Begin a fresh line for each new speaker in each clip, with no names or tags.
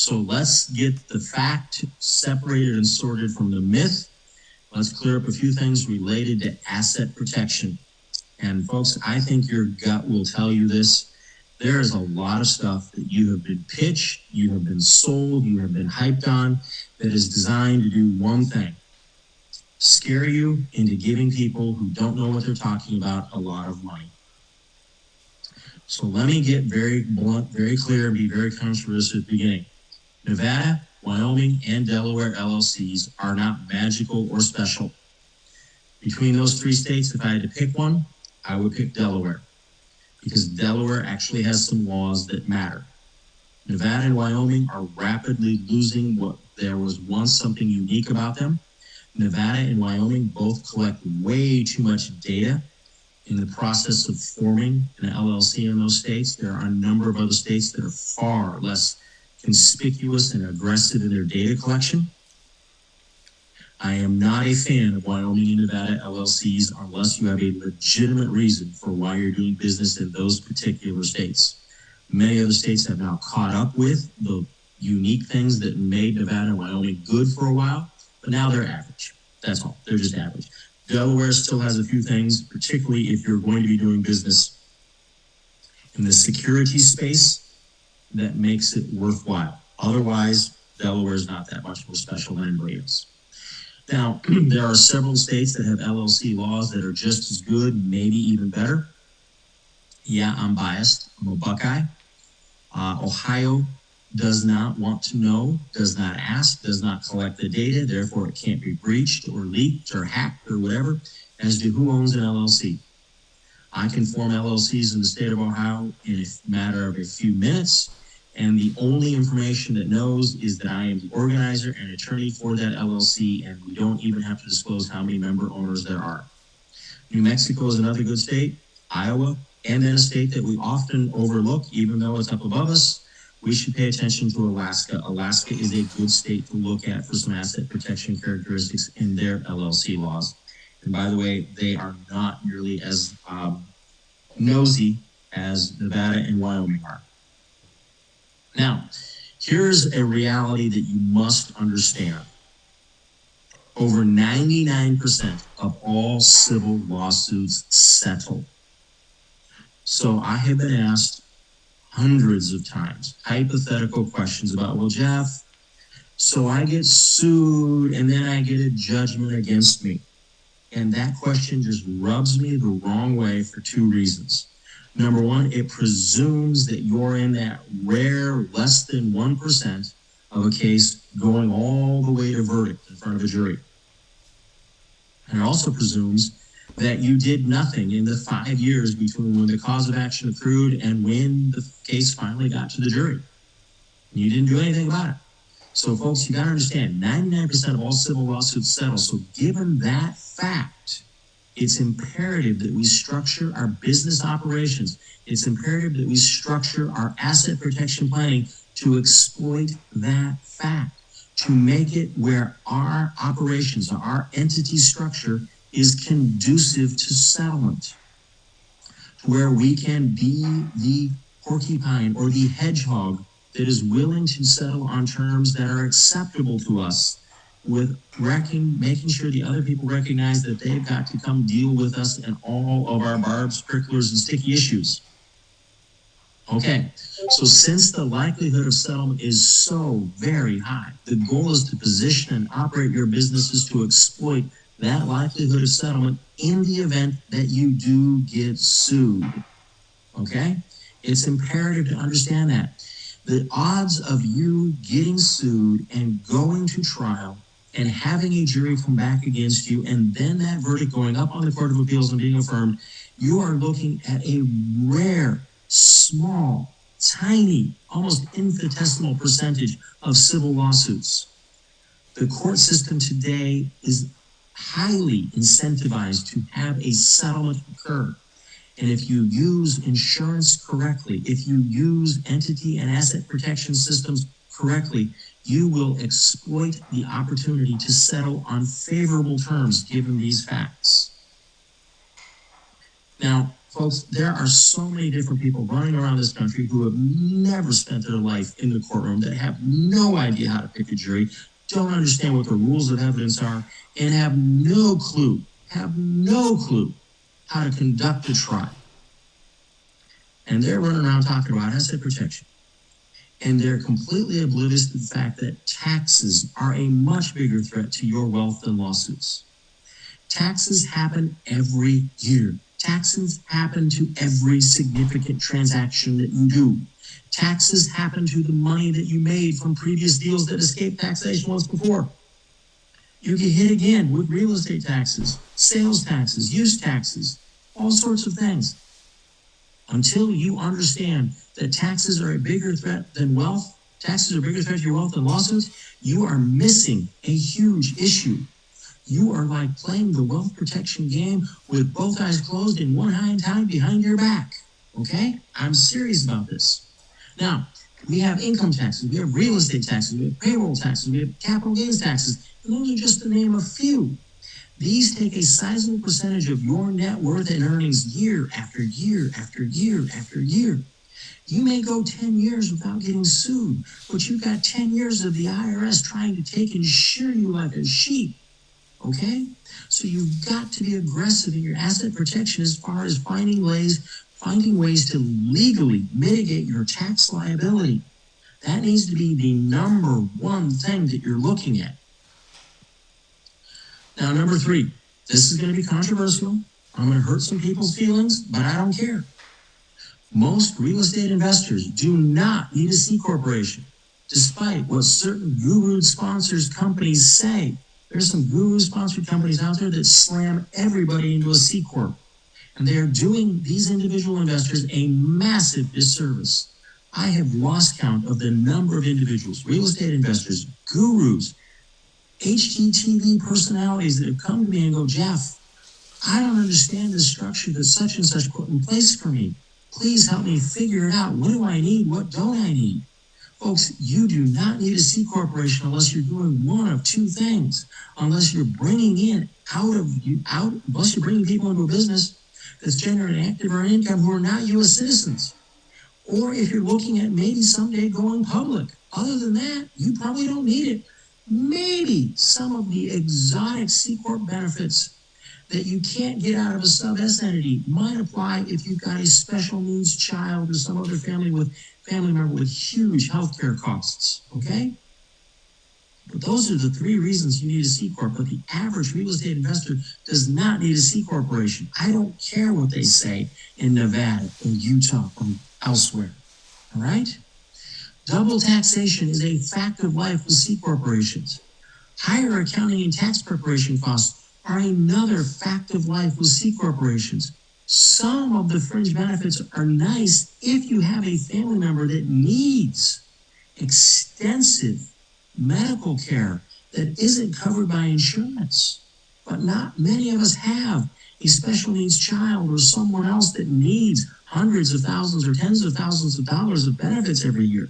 So let's get the fact separated and sorted from the myth. Let's clear up a few things related to asset protection. And folks, I think your gut will tell you this. There is a lot of stuff that you have been pitched, you have been sold, you have been hyped on that is designed to do one thing: scare you into giving people who don't know what they're talking about a lot of money. So let me get very blunt, very clear, and be very controversial at the beginning. Nevada, Wyoming, and Delaware LLCs are not magical or special. Between those three states, if I had to pick one, I would pick Delaware, because Delaware actually has some laws that matter. Nevada and Wyoming are rapidly losing what there was once something unique about them. Nevada and Wyoming both collect way too much data in the process of forming an LLC in those states. There are a number of other states that are far less conspicuous and aggressive in their data collection. I am not a fan of Wyoming and Nevada LLCs unless you have a legitimate reason for why you're doing business in those particular states. Many other states have now caught up with the unique things that made Nevada and Wyoming good for a while, but now they're average. That's all. They're just average. Delaware still has a few things, particularly if you're going to be doing business in the security space, that makes it worthwhile. Otherwise, Delaware is not that much more special than anybody else. Now, there are several states that have LLC laws that are just as good, maybe even better. Yeah, I'm biased. I'm a Buckeye. Ohio does not want to know, does not ask, does not collect the data, therefore it can't be breached or leaked or hacked or whatever, as to who owns an LLC. I can form LLCs in the state of Ohio in a matter of a few minutes, and the only information that knows is that I am the organizer and attorney for that LLC, and we don't even have to disclose how many member owners there are. New Mexico is another good state, Iowa, and then a state that we often overlook, even though it's up above us. We should pay attention to Alaska. Alaska is a good state to look at for some asset protection characteristics in their LLC laws. And by the way, they are not nearly as nosy as Nevada and Wyoming are. Now, here's a reality that you must understand. Over 99% of all civil lawsuits settle. So I have been asked hundreds of times hypothetical questions about, well, Jeff, so I get sued and then I get a judgment against me. And that question just rubs me the wrong way for two reasons. Number one, it presumes that you're in that rare less than 1% of a case going all the way to verdict in front of a jury. And it also presumes that you did nothing in the 5 years between when the cause of action accrued and when the case finally got to the jury. You didn't do anything about it. So folks, you got to understand, 99% of all civil lawsuits settle. So given that fact, it's imperative that we structure our business operations. It's imperative that we structure our asset protection planning to exploit that fact, to make it where our operations, our entity structure is conducive to settlement, where we can be the porcupine or the hedgehog that is willing to settle on terms that are acceptable to us, with making sure the other people recognize that they've got to come deal with us and all of our barbs, pricklers, and sticky issues. Okay, so since the likelihood of settlement is so very high, the goal is to position and operate your businesses to exploit that likelihood of settlement in the event that you do get sued. Okay? It's imperative to understand that. The odds of you getting sued and going to trial and having a jury come back against you, and then that verdict going up on the Court of Appeals and being affirmed, you are looking at a rare, small, tiny, almost infinitesimal percentage of civil lawsuits. The court system today is highly incentivized to have a settlement occur. And if you use insurance correctly, if you use entity and asset protection systems correctly, you will exploit the opportunity to settle on favorable terms given these facts. Now, Folks, there are so many different people running around this country who have never spent their life in the courtroom, that have no idea how to pick a jury, don't understand what the rules of evidence are, and have no clue how to conduct a trial. And they're running around talking about asset protection. And they're completely oblivious to the fact that taxes are a much bigger threat to your wealth than lawsuits. Taxes happen every year. Taxes happen to every significant transaction that you do. Taxes happen to the money that you made from previous deals that escaped taxation once before. You get hit again with real estate taxes, sales taxes, use taxes, all sorts of things. Until you understand that taxes are a bigger threat than wealth, taxes are a bigger threat to your wealth than lawsuits, you are missing a huge issue. You are like playing the wealth protection game with both eyes closed and one hand tied behind your back. Okay? I'm serious about this. Now, we have income taxes, we have real estate taxes, we have payroll taxes, we have capital gains taxes, and those are just to name a few. These take a sizable percentage of your net worth and earnings year after year after year after year. You may go 10 years without getting sued, but you've got 10 years of the IRS trying to take and shear you like a sheep. Okay? So you've got to be aggressive in your asset protection as far as finding ways to legally mitigate your tax liability. That needs to be the number one thing that you're looking at. Now, number 3, this is going to be controversial. I'm going to hurt some people's feelings, but I don't care. Most real estate investors do not need a C corporation, despite what certain guru-sponsored companies say. There's some guru-sponsored companies out there that slam everybody into a C corp, and they are doing these individual investors a massive disservice. I have lost count of the number of individuals, real estate investors, gurus, HGTV personalities that have come to me and go, Jeff, I don't understand the structure that such and such put in place for me. Please help me figure it out. What do I need? What don't I need? Folks, you do not need a C corporation unless you're doing one of two things. Unless you're bringing unless you're bringing people into a business that's generating active earned income who are not U.S. citizens. Or if you're looking at maybe someday going public. Other than that, you probably don't need it. Maybe some of the exotic C corp benefits that you can't get out of a sub-S entity might apply if you've got a special needs child or some other family member with huge healthcare costs, okay? But those are the 3 reasons you need a C corp. But the average real estate investor does not need a C corporation. I don't care what they say in Nevada or Utah or elsewhere, all right? Double taxation is a fact of life with C corporations. Higher accounting and tax preparation costs are another fact of life with C corporations. Some of the fringe benefits are nice if you have a family member that needs extensive medical care that isn't covered by insurance. But not many of us have a special needs child or someone else that needs hundreds of thousands or tens of thousands of dollars of benefits every year.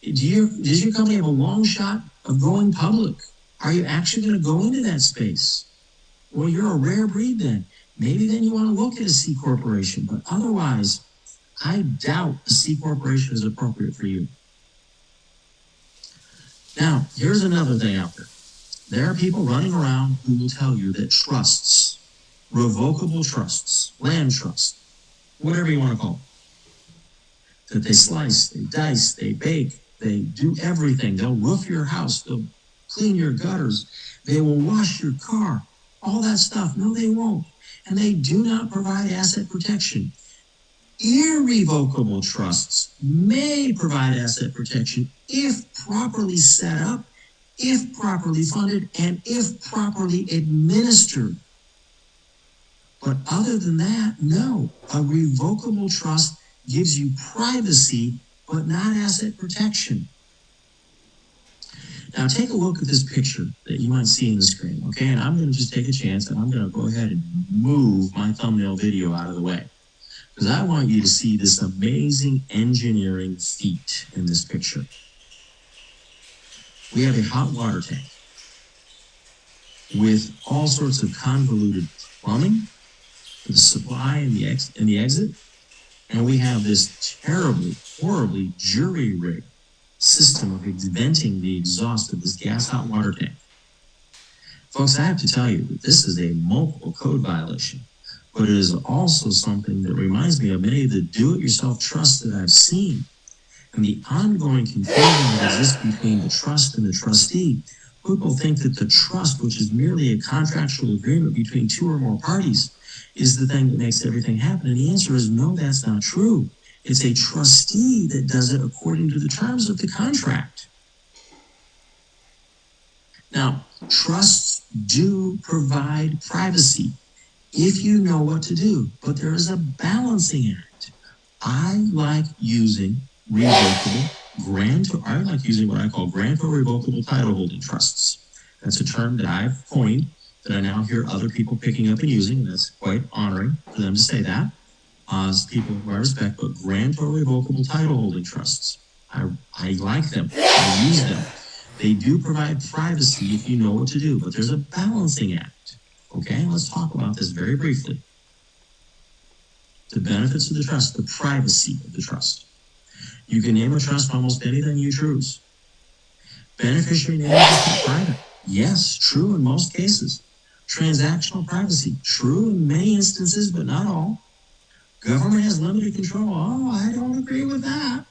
Does your company have a long shot of going public? Are you actually going to go into that space? Well, you're a rare breed then. Maybe then you want to look at a C corporation, but otherwise, I doubt a C corporation is appropriate for you. Now, here's another thing out there. There are people running around who will tell you that trusts, revocable trusts, land trusts, whatever you want to call them, that they slice, they dice, they bake, they do everything. They'll roof your house, they'll clean your gutters, they will wash your car, all that stuff. No, they won't. And they do not provide asset protection. Irrevocable trusts may provide asset protection if properly set up, if properly funded, and if properly administered. But other than that, no. A revocable trust gives you privacy, but not asset protection. Now take a look at this picture that you might see on the screen, okay? And I'm going to just take a chance and I'm going to go ahead and move my thumbnail video out of the way, because I want you to see this amazing engineering feat in this picture. We have a hot water tank with all sorts of convoluted plumbing, the supply and the exit, and we have this terribly, horribly jury-rigged system of venting the exhaust of this gas hot water tank. Folks, I have to tell you that this is a multiple code violation, but it is also something that reminds me of many of the do-it-yourself trusts that I've seen and the ongoing confusion that exists between the trust and the trustee. People think that the trust, which is merely a contractual agreement between two or more parties, is the thing that makes everything happen. And the answer is no, that's not true. It's a trustee that does it according to the terms of the contract. Now, trusts do provide privacy if you know what to do, but there is a balancing act. I like using I like using what I call grant or revocable title holding trusts. That's a term that I've coined that I now hear other people picking up and using, and that's quite honoring for them to say that. As people who I respect, but grant or revocable title holding trusts. I like them. I use them. They do provide privacy if you know what to do, but there's a balancing act. Okay, let's talk about this very briefly. The benefits of the trust, the privacy of the trust. You can name a trust almost anything you choose. Beneficiary names are private. Yes, true in most cases. Transactional privacy, true in many instances, but not all. Government has limited control. Oh, I don't agree with that.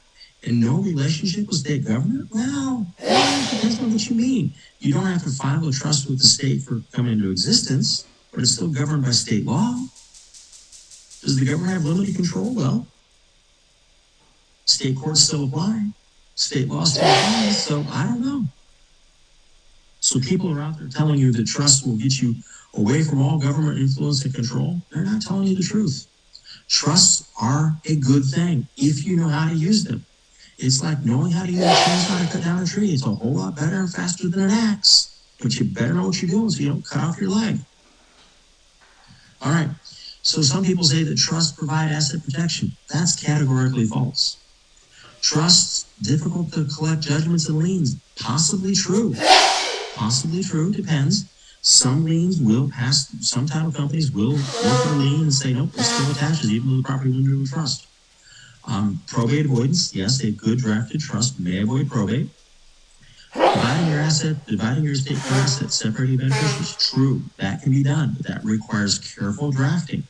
And no relationship with state government? Well, it depends on what you mean. You don't have to file a trust with the state for coming into existence, but it's still governed by state law. Does the government have limited control? Well, state courts still apply. State law still applies, so I don't know. So people are out there telling you that trust will get you away from all government influence and control. They're not telling you the truth. Trusts are a good thing if you know how to use them. It's like knowing how to use a chainsaw to cut down a tree. It's a whole lot better and faster than an axe. But you better know what you're doing so you don't cut off your leg. All right. So some people say that trusts provide asset protection. That's categorically false. Trusts, difficult to collect judgments and liens. Possibly true. Possibly true, depends. Some liens will pass, some title companies will look at a lien and say, nope, it still attaches even though the property was under a trust. Probate avoidance, yes, a good drafted trust may avoid probate. Dividing your estate for assets, separating beneficiaries, true, that can be done, but that requires careful drafting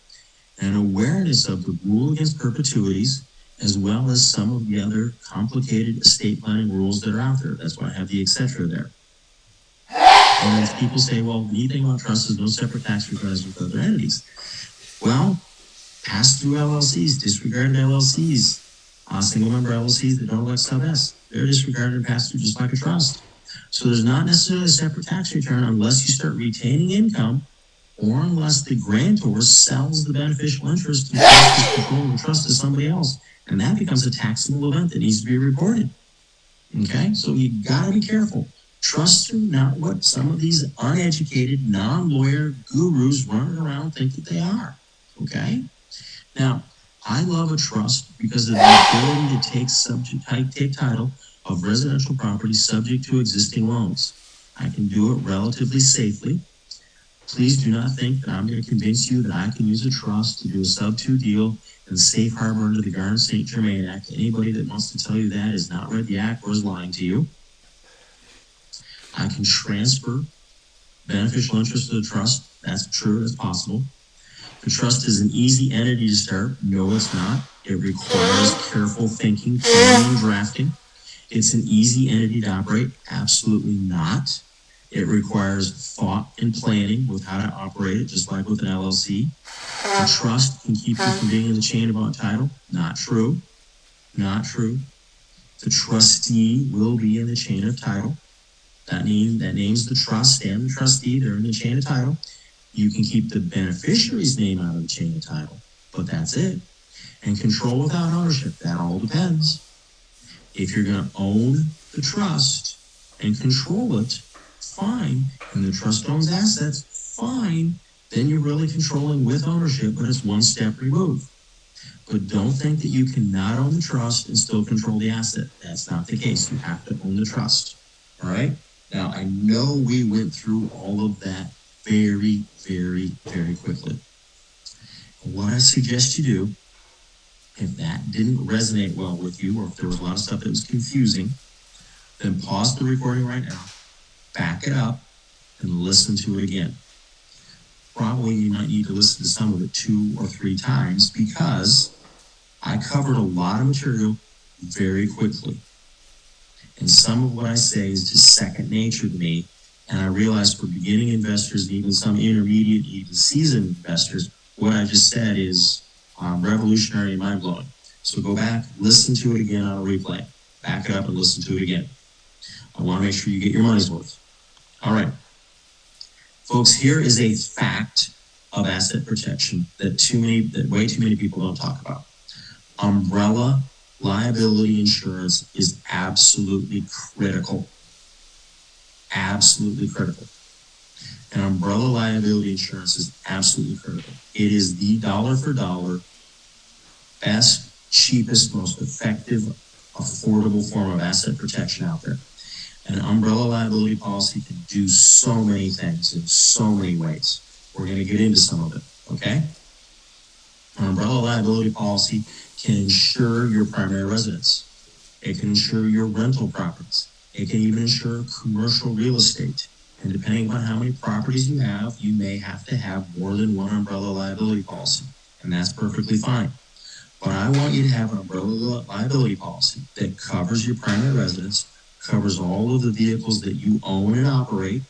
and awareness of the rule against perpetuities, as well as some of the other complicated estate planning rules that are out there. That's why I have the etc. there. And as people say, well, the neat thing about trust is no separate tax returns with other entities. Well, pass-through LLCs, disregarded LLCs, single-member LLCs that don't elect sub-S, they're disregarded and passed through just like a trust. So there's not necessarily a separate tax return unless you start retaining income or unless the grantor sells the beneficial interest and transfers control of the trust to somebody else. And that becomes a taxable event that needs to be reported. Okay, so you gotta be careful. Trusts are not what some of these uneducated, non-lawyer gurus running around think that they are. Okay? Now, I love a trust because of the ability to take title of residential property subject to existing loans. I can do it relatively safely. Please do not think that I'm going to convince you that I can use a trust to do a sub-2 deal and safe harbor under the Garner-St. Germain Act. Anybody that wants to tell you that has not read the act or is lying to you. I can transfer beneficial interest to the trust. That's true, that's possible. The trust is an easy entity to start. No, it's not. It requires careful thinking, planning, and drafting. It's an easy entity to operate. Absolutely not. It requires thought and planning with how to operate it, just like with an LLC. The trust can keep you from being in the chain of title. Not true. Not true. The trustee will be in the chain of title. That names the trust and the trustee. They're in the chain of title. You can keep the beneficiary's name out of the chain of title, but that's it. And control without ownership, that all depends. If you're going to own the trust and control it, fine. And the trust owns assets, fine. Then you're really controlling with ownership, but it's one step removed. But don't think that you cannot own the trust and still control the asset. That's not the case. You have to own the trust. All right? Now, I know we went through all of that very, very, very quickly. What I suggest you do, if that didn't resonate well with you, or if there was a lot of stuff that was confusing, then pause the recording right now, back it up, and listen to it again. Probably you might need to listen to some of it 2 or 3 times because I covered a lot of material very quickly. And some of what I say is just second nature to me. And I realize for beginning investors and even some intermediate, even seasoned investors, what I just said is revolutionary and mind-blowing. So go back, listen to it again on a replay. Back it up and listen to it again. I want to make sure you get your money's worth. All right. Folks, here is a fact of asset protection that way too many people don't talk about. Umbrella liability insurance is absolutely critical. Absolutely critical. And umbrella liability insurance is absolutely critical. It is the dollar for dollar best, cheapest, most effective, affordable form of asset protection out there. An umbrella liability policy can do so many things in so many ways. We're going to get into some of it, okay? An umbrella liability policy can insure your primary residence. It can insure your rental properties. It can even insure commercial real estate. And depending on how many properties you may have to have more than one umbrella liability policy. And that's perfectly fine. But I want you to have an umbrella liability policy that covers your primary residence, covers all of the vehicles that you own and operate,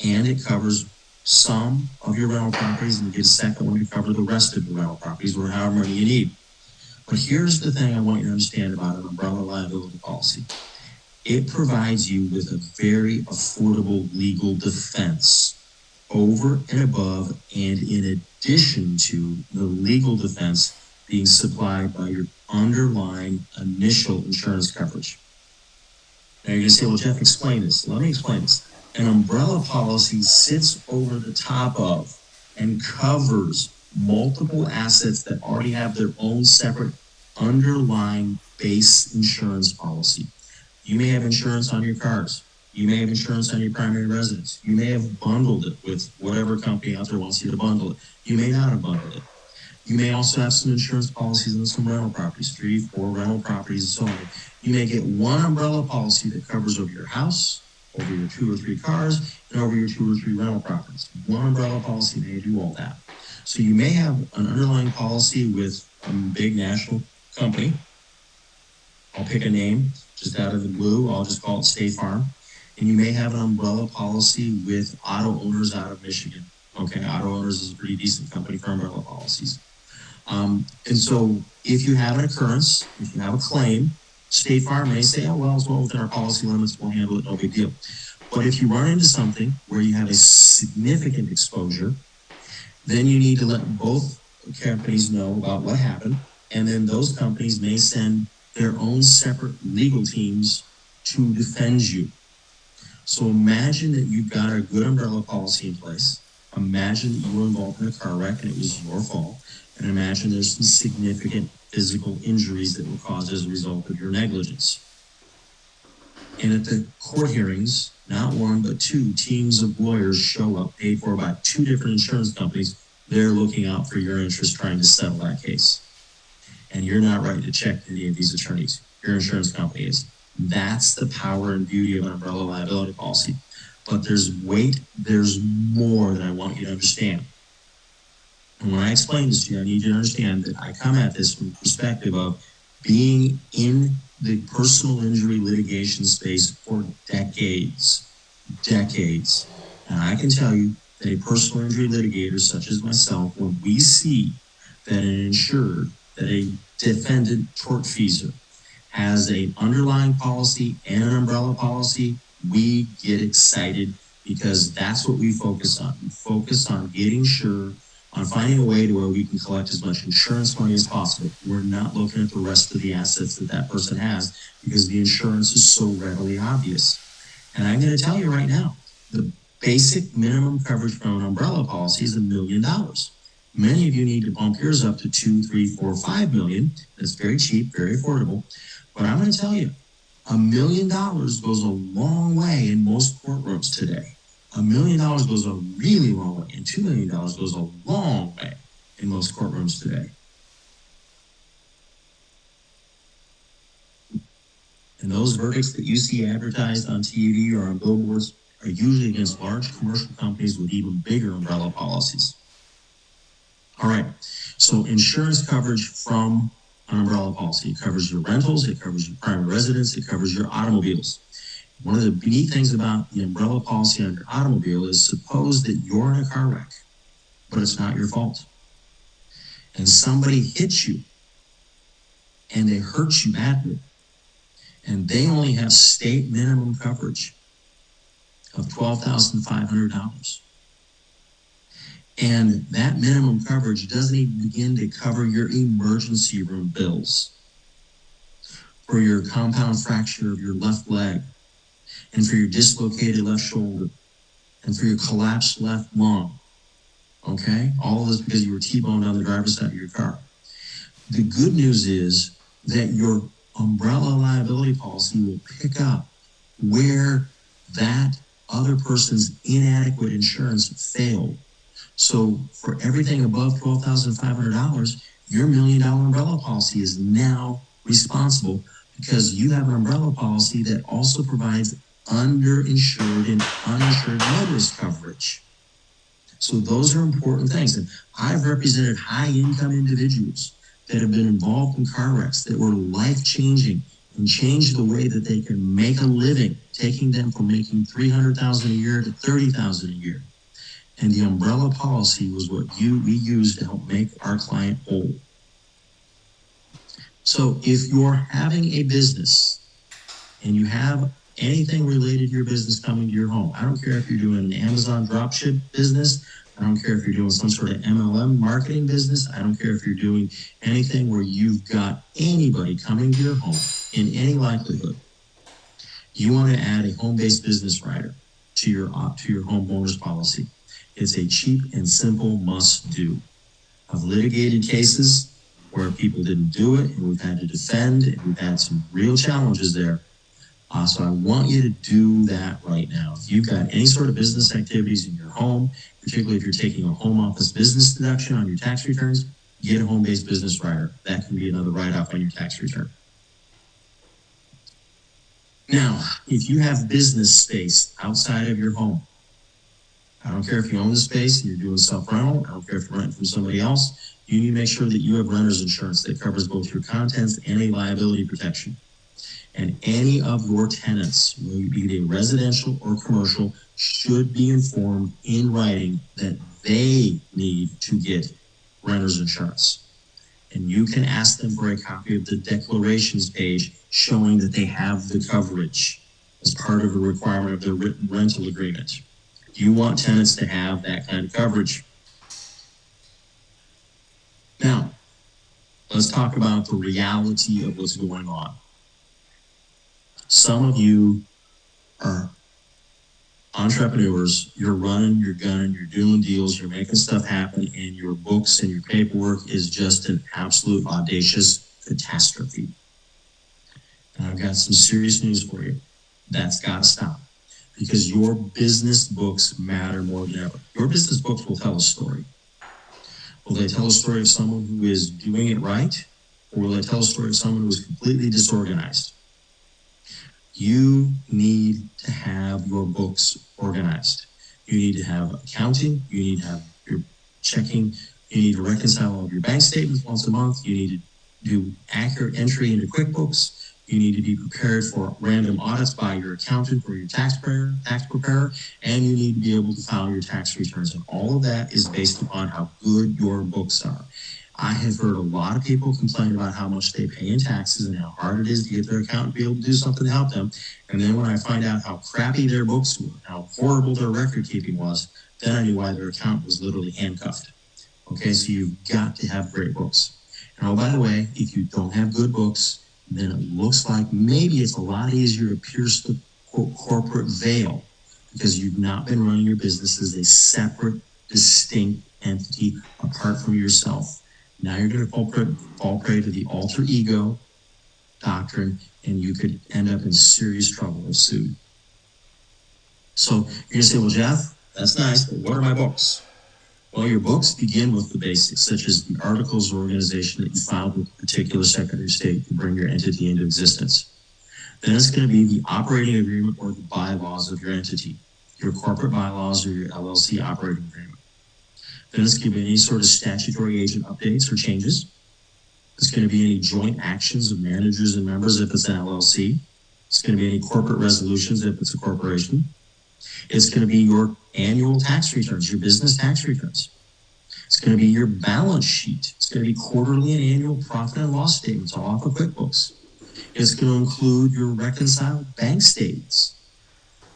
and it covers some of your rental properties, and you get a second one to cover the rest of your rental properties or however many you need. But here's the thing I want you to understand about an umbrella liability policy. It provides you with a very affordable legal defense over and above and in addition to the legal defense being supplied by your underlying initial insurance coverage. Now you're going to say, well, Jeff, explain this. Let me explain this. An umbrella policy sits over the top of and covers multiple assets that already have their own separate underlying base insurance policy. You may have insurance on your cars. You may have insurance on your primary residence. You may have bundled it with whatever company out there wants you to bundle it. You may not have bundled it. You may also have some insurance policies on some rental properties, 3, 4 rental properties and so on. You may get one umbrella policy that covers over your house, over your 2 or 3 cars, and over your 2 or 3 rental properties. One umbrella policy may do all that. So you may have an underlying policy with a big national company. I'll pick a name just out of the blue. I'll just call it State Farm. And you may have an umbrella policy with Auto Owners out of Michigan. Okay, Auto Owners is a pretty decent company for umbrella policies. And so if you have an occurrence, if you have a claim, State Farm may say, oh, well, it's well within our policy limits, we'll handle it, no big deal. But if you run into something where you have a significant exposure, then you need to let both companies know about what happened, and then those companies may send their own separate legal teams to defend you. So imagine that you've got a good umbrella policy in place. Imagine that you were involved in a car wreck and it was your fault. And imagine there's some significant physical injuries that were caused as a result of your negligence. And at the court hearings, not one but 2 teams of lawyers show up, paid for by 2 different insurance companies. They're looking out for your interest, trying to settle that case. And you're not writing a check to any of these attorneys. Your insurance company is. That's the power and beauty of an umbrella liability policy. But there's more that I want you to understand. And when I explain this to you, I need you to understand that I come at this from the perspective of being in the personal injury litigation space for decades. And I can tell you that a personal injury litigator such as myself, when we see that an insured, that a defendant tortfeasor has an underlying policy and an umbrella policy, we get excited because that's what we focus on. We focus on getting sure, on finding a way to where we can collect as much insurance money as possible. We're not looking at the rest of the assets that person has because the insurance is so readily obvious. And I'm going to tell you right now, the basic minimum coverage from an umbrella policy is $1 million. Many of you need to bump yours up to 2, 3, 4, 5 million. That's very cheap, very affordable. But I'm going to tell you, $1 million goes a long way in most courtrooms today. $1 million goes a really long way, and $2 million goes a long way. in most courtrooms today. And those verdicts that you see advertised on TV or on billboards are usually against large commercial companies with even bigger umbrella policies. All right, so insurance coverage from an umbrella policy. It covers your rentals, it covers your private residence, it covers your automobiles. One of the neat things about the umbrella policy on your automobile is suppose that you're in a car wreck, but it's not your fault. And somebody hits you and they hurt you badly. And they only have state minimum coverage of $12,500. And that minimum coverage doesn't even begin to cover your emergency room bills for your compound fracture of your left leg, and for your dislocated left shoulder, and for your collapsed left lung. Okay? All of this because you were T-boned on the driver's side of your car. The good news is that your umbrella liability policy will pick up where that other person's inadequate insurance failed. So for everything above $12,500, your $1 million umbrella policy is now responsible because you have an umbrella policy that also provides underinsured and uninsured motorist coverage. So those are important things. And I've represented high-income individuals that have been involved in car wrecks that were life-changing and changed the way that they can make a living, taking them from making $300,000 a year to $30,000 a year. And the umbrella policy was what we used to help make our client whole. So if you're having a business and you have anything related to your business coming to your home, I don't care if you're doing an Amazon dropship business, I don't care if you're doing some sort of MLM marketing business, I don't care if you're doing anything where you've got anybody coming to your home in any likelihood, you want to add a home-based business rider to your homeowner's policy. It's a cheap and simple must-do. I've litigated cases where people didn't do it, and we've had to defend, and we've had some real challenges there. So I want you to do that right now. If you've got any sort of business activities in your home, particularly if you're taking a home office business deduction on your tax returns, get a home-based business rider. That can be another write-off on your tax return. Now, if you have business space outside of your home, I don't care if you own the space and you're doing self-rental, I don't care if you're renting from somebody else, you need to make sure that you have renter's insurance that covers both your contents and a liability protection. And any of your tenants, whether it be residential or commercial, should be informed in writing that they need to get renter's insurance. And you can ask them for a copy of the declarations page showing that they have the coverage as part of a requirement of their written rental agreement. You want tenants to have that kind of coverage. Now, let's talk about the reality of what's going on. Some of you are entrepreneurs, you're running, you're gunning, you're doing deals, you're making stuff happen, and your books and your paperwork is just an absolute audacious catastrophe. And I've got some serious news for you. That's got to stop, because your business books matter more than ever. Your business books will tell a story. Will they tell a story of someone who is doing it right, or will they tell a story of someone who is completely disorganized? You need to have your books organized. You need to have accounting. You need to have your checking. You need to reconcile all of your bank statements once a month. You need to do accurate entry into QuickBooks. You need to be prepared for random audits by your accountant or your tax preparer, and you need to be able to file your tax returns. And all of that is based upon how good your books are. I have heard a lot of people complain about how much they pay in taxes and how hard it is to get their accountant to be able to do something to help them. And then when I find out how crappy their books were, how horrible their record keeping was, then I knew why their accountant was literally handcuffed. Okay, so you've got to have great books. And oh, by the way, if you don't have good books, then it looks like maybe it's a lot easier to pierce the corporate veil because you've not been running your business as a separate, distinct entity apart from yourself. Now you're going to fall prey to the alter ego doctrine, and you could end up in serious trouble if sued. So you're going to say, well, Jeff, that's nice, but what are my books? Well, your books begin with the basics, such as the articles of organization that you filed with a particular Secretary of State to bring your entity into existence. Then it's going to be the operating agreement or the bylaws of your entity, your corporate bylaws or your LLC operating agreement. Then it's going to be any sort of statutory agent updates or changes. It's going to be any joint actions of managers and members if it's an LLC. It's going to be any corporate resolutions if it's a corporation. It's going to be your annual tax returns, your business tax returns. It's going to be your balance sheet. It's going to be quarterly and annual profit and loss statements all off of QuickBooks. It's going to include your reconciled bank statements,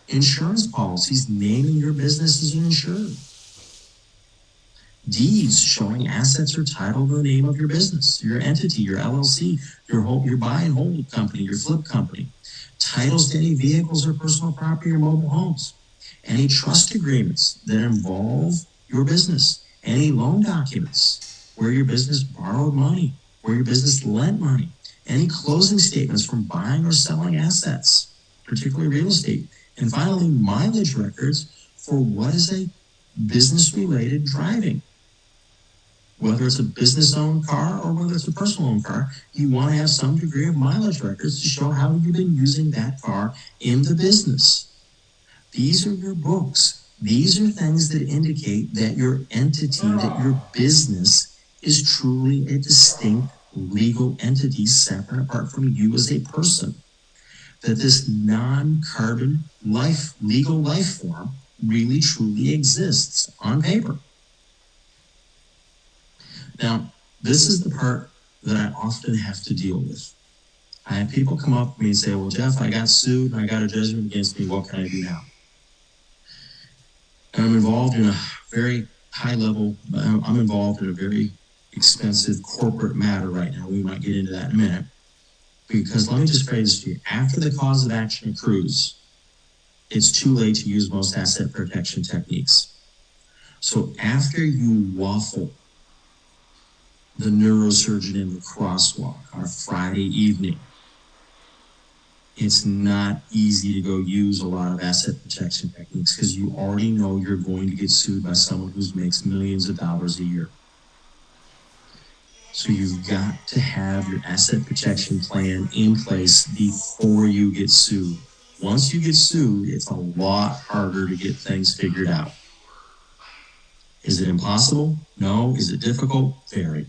insurance policies naming your business as an insured, deeds showing assets or title to the name of your business, your entity, your LLC, your buy and hold company, your flip company, titles to any vehicles or personal property or mobile homes, any trust agreements that involve your business, any loan documents where your business borrowed money, where your business lent money, any closing statements from buying or selling assets, particularly real estate, and finally, mileage records for what is a business-related driving. Whether it's a business-owned car or whether it's a personal-owned car, you want to have some degree of mileage records to show how you've been using that car in the business. These are your books. These are things that indicate that your entity, that your business is truly a distinct legal entity separate apart from you as a person. That this non-carbon legal life form really truly exists on paper. Now, this is the part that I often have to deal with. I have people come up to me and say, well, Jeff, I got sued and I got a judgment against me. What can I do now? And I'm involved in a very high level, I'm involved in a very expensive corporate matter right now. We might get into that in a minute. Because let me just phrase this to you. After the cause of action accrues, it's too late to use most asset protection techniques. So after you waffle the neurosurgeon in the crosswalk on a Friday evening, it's not easy to go use a lot of asset protection techniques because you already know you're going to get sued by someone who makes millions of dollars a year. So you've got to have your asset protection plan in place before you get sued. Once you get sued, it's a lot harder to get things figured out. Is it impossible? No. Is it difficult? Very.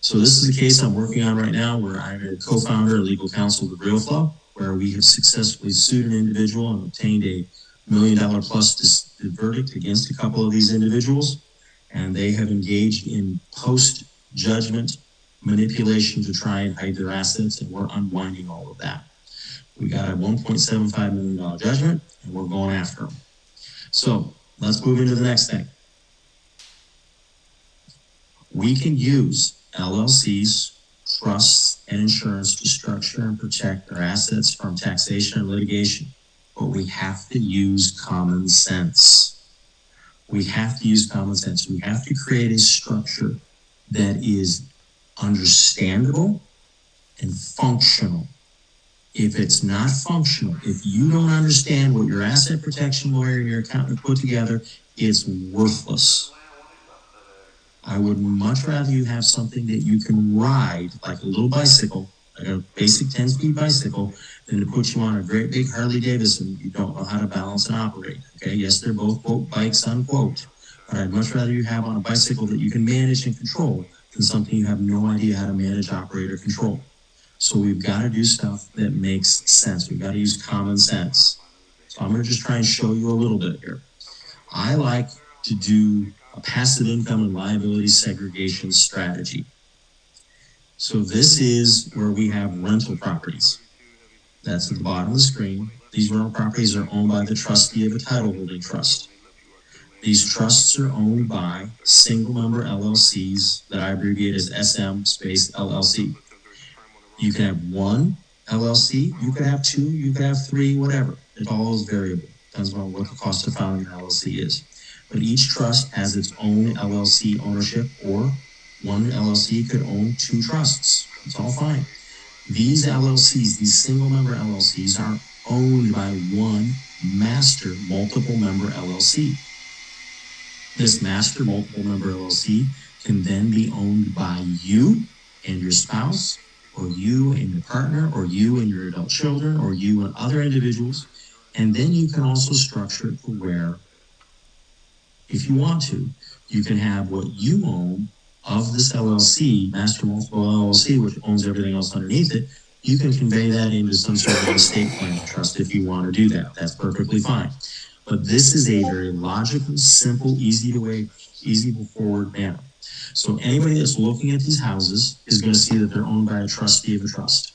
So this is a case I'm working on right now where I'm a co-founder and legal counsel with RealFlow, where we have successfully sued an individual and obtained a $1 million plus verdict against a couple of these individuals. And they have engaged in post-judgment manipulation to try and hide their assets, and we're unwinding all of that. We got a $1.75 million judgment, and we're going after them. So let's move into the next thing. We can use LLCs, trusts, and insurance to structure and protect our assets from taxation and litigation, but we have to use common sense. We have to use common sense. We have to create a structure that is understandable and functional. If it's not functional, if you don't understand what your asset protection lawyer and your accountant put together, it's worthless. I would much rather you have something that you can ride like a little bicycle, like a basic 10-speed bicycle, than to put you on a great big Harley Davidson you don't know how to balance and operate. Okay, yes, they're both quote bikes unquote, but I'd much rather you have on a bicycle that you can manage and control than something you have no idea how to manage, operate, or control. So we've got to do stuff that makes sense. We've got to use common sense. So I'm going to just try and show you a little bit here. I like to do a passive income and liability segregation strategy. So this is where we have rental properties. That's at the bottom of the screen. These rental properties are owned by the trustee of a title holding trust. These trusts are owned by single member LLCs that I abbreviate as SM space LLC. You can have one LLC, you could have two, you could have three, whatever. It all is variable. Depends on what the cost of filing an LLC is. But each trust has its own LLC ownership, or one LLC could own two trusts. It's all fine. These LLCs, these single member LLCs, are owned by one master multiple member LLC. This master multiple member LLC can then be owned by you and your spouse, or you and your partner, or you and your adult children, or you and other individuals. And then you can also structure it for where, if you want to, you can have what you own of this LLC, master multiple LLC, which owns everything else underneath it. You can convey that into some sort of estate planning trust if you want to do that. That's perfectly fine. But this is a very logical, simple, easy to forward manner. So anybody that's looking at these houses is going to see that they're owned by a trustee of a trust.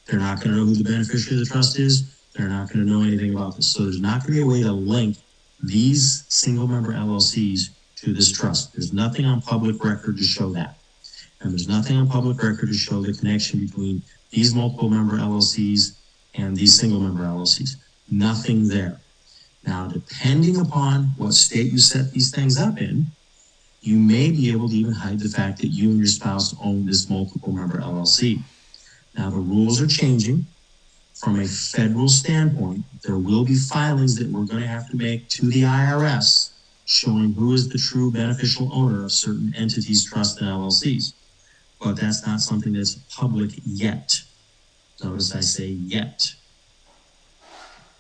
They're not going to know who the beneficiary of the trust is. They're not going to know anything about this. So there's not going to be a way to link these single member LLCs to this trust. There's nothing on public record to show that. And there's nothing on public record to show the connection between these multiple member LLCs and these single member LLCs. Nothing there. Now, depending upon what state you set these things up in, you may be able to even hide the fact that you and your spouse own this multiple member LLC. Now, the rules are changing. From a federal standpoint, there will be filings that we're going to have to make to the IRS showing who is the true beneficial owner of certain entities, trusts, and LLCs. But that's not something that's public yet. Notice I say yet.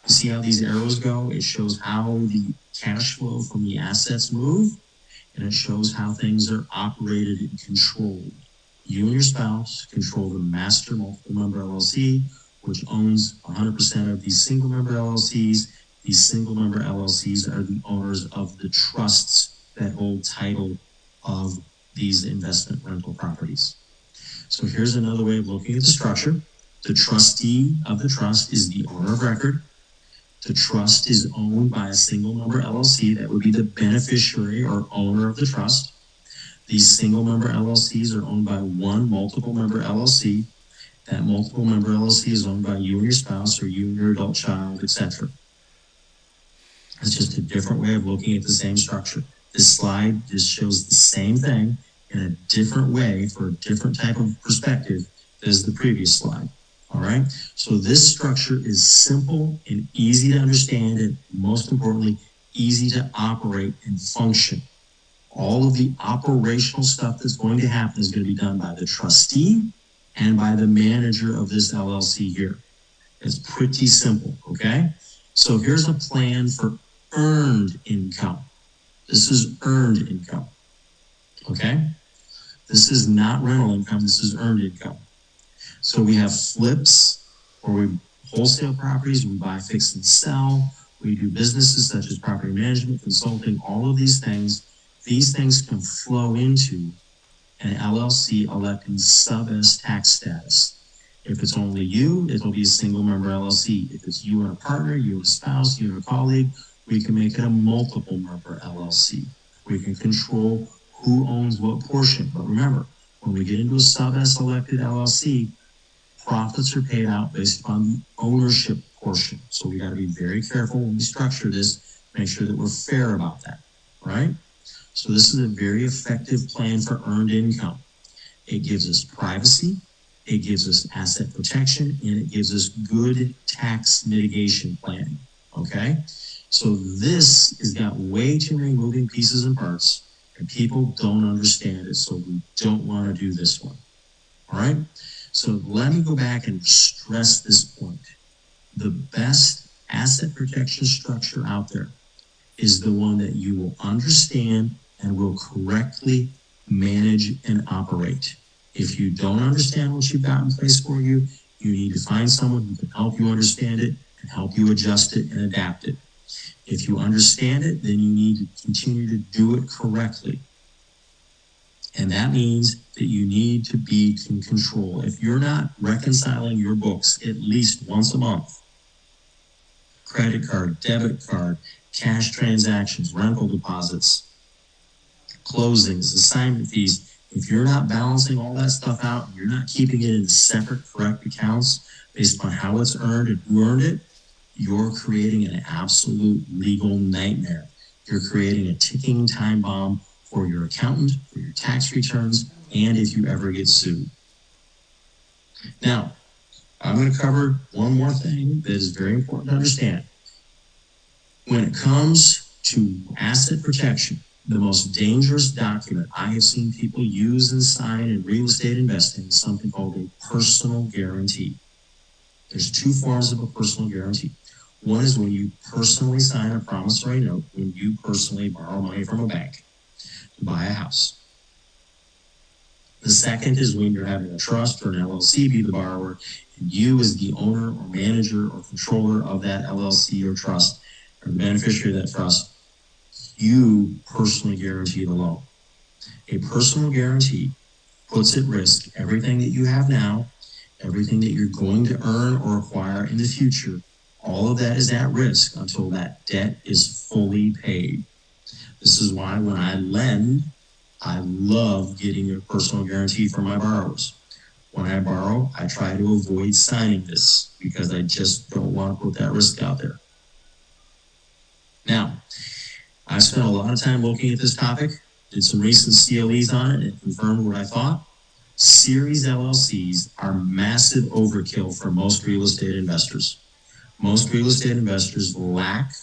You see how these arrows go? It shows how the cash flow from the assets move, and it shows how things are operated and controlled. You and your spouse control the master multiple member LLC, which owns 100% of these single member LLCs. These single member LLCs are the owners of the trusts that hold title of these investment rental properties. So here's another way of looking at the structure. The trustee of the trust is the owner of record. The trust is owned by a single member LLC. That would be the beneficiary or owner of the trust. These single member LLCs are owned by one multiple member LLC. That multiple member LLC is owned by you and your spouse, or you and your adult child, etc. It's just a different way of looking at the same structure. This slide just shows the same thing in a different way for a different type of perspective as the previous slide. All right. So this structure is simple and easy to understand, and most importantly, easy to operate and function. All of the operational stuff that's going to happen is going to be done by the trustee and by the manager of this LLC here. It's pretty simple, okay? So here's a plan for earned income. This is earned income, okay? This is not rental income, this is earned income. So we have flips, or we wholesale properties, we buy, fix, and sell. We do businesses such as property management, consulting, all of these things. These things can flow into an LLC electing sub-S tax status. If it's only you, it'll be a single member LLC. If it's you and a partner, you and a spouse, you and a colleague, we can make it a multiple member LLC. We can control who owns what portion. But remember, when we get into a sub-S elected LLC, profits are paid out based upon the ownership portion. So we got to be very careful when we structure this, make sure that we're fair about that, right? So this is a very effective plan for earned income. It gives us privacy, it gives us asset protection, and it gives us good tax mitigation planning, okay? So this has got way too many moving pieces and parts, and people don't understand it, so we don't want to do this one, all right? So let me go back and stress this point. The best asset protection structure out there is the one that you will understand and will correctly manage and operate. If you don't understand what you've got in place for you, you need to find someone who can help you understand it and help you adjust it and adapt it. If you understand it, then you need to continue to do it correctly. And that means that you need to be in control. If you're not reconciling your books at least once a month, credit card, debit card, cash transactions, rental deposits, closings, assignment fees, if you're not balancing all that stuff out, and you're not keeping it in separate correct accounts based on how it's earned and who earned it, you're creating an absolute legal nightmare. You're creating a ticking time bomb for your accountant, for your tax returns, and if you ever get sued. Now, I'm going to cover one more thing that is very important to understand. When it comes to asset protection, The most dangerous document I have seen people use and sign in real estate investing is something called a personal guarantee. There's two forms of a personal guarantee. One is when you personally sign a promissory note, when you personally borrow money from a bank to buy a house. The second is when you're having a trust or an LLC be the borrower, and you as the owner or manager or controller of that LLC or trust, or the beneficiary of that trust, you personally guarantee the loan. A personal guarantee puts at risk everything that you have now, everything that you're going to earn or acquire in the future. All of that is at risk until that debt is fully paid. This is why when I lend, I love getting a personal guarantee for my borrowers. When I borrow, I try to avoid signing this because I just don't want to put that risk out there. Now, I spent a lot of time looking at this topic, did some recent CLEs on it, and confirmed what I thought. Series LLCs are massive overkill for most real estate investors. Most real estate investors lack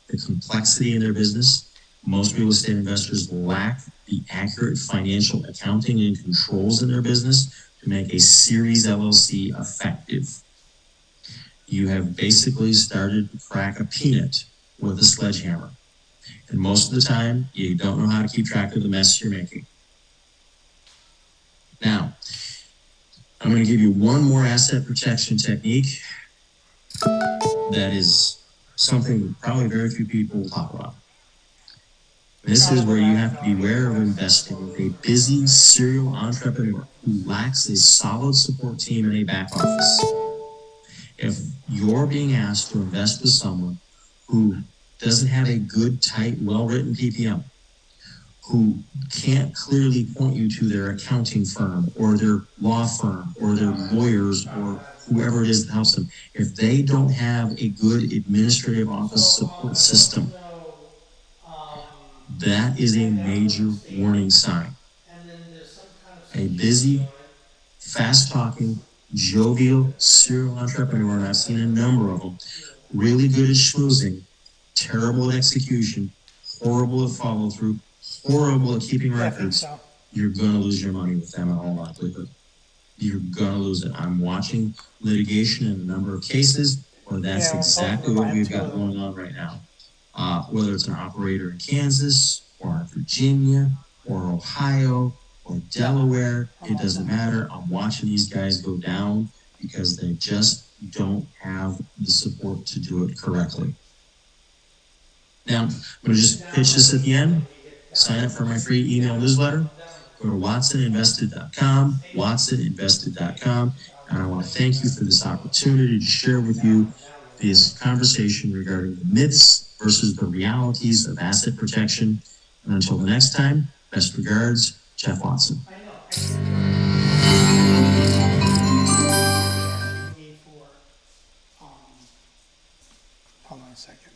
the complexity in their business. Most real estate investors lack the accurate financial accounting and controls in their business to make a series LLC effective. You have basically started to crack a peanut with a sledgehammer. And most of the time, you don't know how to keep track of the mess you're making. Now, I'm going to give you one more asset protection technique that is something probably very few people will talk about. This is where you have to beware of investing with a busy serial entrepreneur who lacks a solid support team and a back office. If you're being asked to invest with someone who doesn't have a good, tight, well-written PPM, who can't clearly point you to their accounting firm or their law firm or their lawyers or whoever it is that helps them, if they don't have a good administrative office support system, that is a major warning sign. A busy, fast-talking, jovial serial entrepreneur, and I've seen a number of them, really good at schmoozing, terrible at execution, horrible at follow-through, horrible at keeping records, you're going to lose your money with them in all likelihood. You're going to lose it. I'm watching litigation in a number of cases where that's exactly what we've got going on right now. Whether it's an operator in Kansas or in Virginia or Ohio or Delaware, it doesn't matter. I'm watching these guys go down because they just don't have the support to do it correctly. Now, I'm going to just pitch this at the end. Sign up for my free email newsletter. Go to watsoninvested.com, watsoninvested.com, and I want to thank you for this opportunity to share with you this conversation regarding the myths versus the realities of asset protection. And until the next time, best regards, Jeff Watson.
Hold on a second.